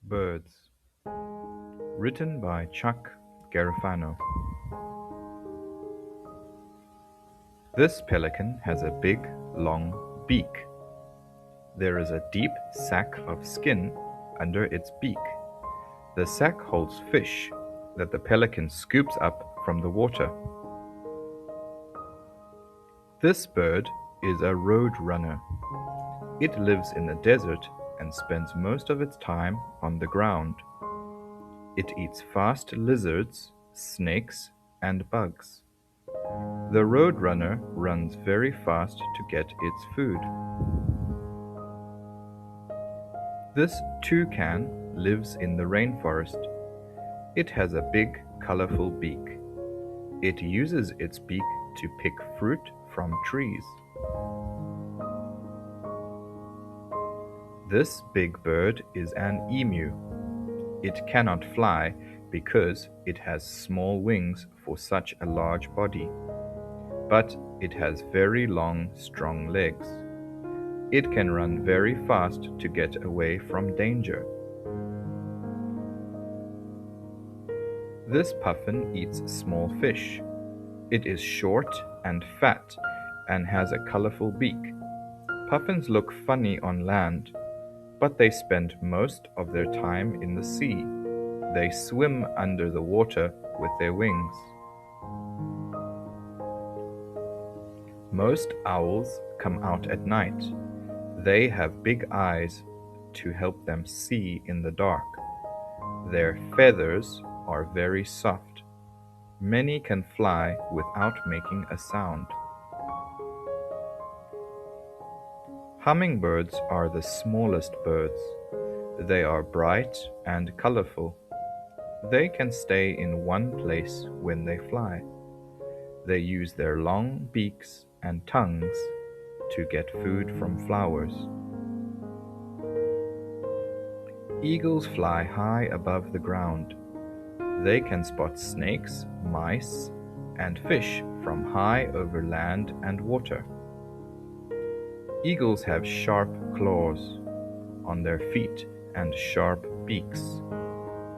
Birds. Written by Chuck Garofano. This pelican has a big, long beak. There is a deep sac of skin under its beak. The sac holds fish that the pelican scoops up from the water. This bird is a roadrunner. It lives in the desert and spends most of its time on the ground. It eats fast lizards, snakes, and bugs. The roadrunner runs very fast to get its food. This toucan lives in the rainforest. It has a big, colorful beak. It uses its beak to pick fruit from trees. This big bird is an emu. It cannot fly because it has small wings for such a large body, but it has very long, strong legs. It can run very fast to get away from danger. This puffin eats small fish. It is short and fat and has a colorful beak. Puffins look funny on land, but they spend most of their time in the sea. They swim under the water with their wings. Most owls come out at night. They have big eyes to help them see in the dark. Their feathers are very soft. Many can fly without making a sound. Hummingbirds are the smallest birds. They are bright and colorful. They can stay in one place when they fly. They use their long beaks and tongues to get food from flowers. Eagles fly high above the ground. They can spot snakes, mice, and fish from high over land and water. Eagles have sharp claws on their feet and sharp beaks.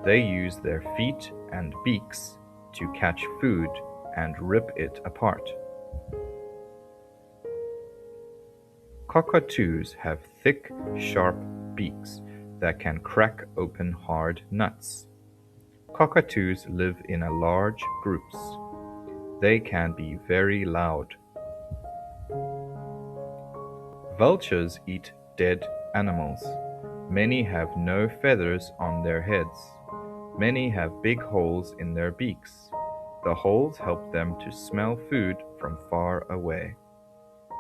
They use their feet and beaks to catch food and rip it apart. Cockatoos have thick, sharp beaks that can crack open hard nuts. Cockatoos live in large groups. They can be very loud. Vultures eat dead animals. Many have no feathers on their heads. Many have big holes in their beaks. The holes help them to smell food from far away.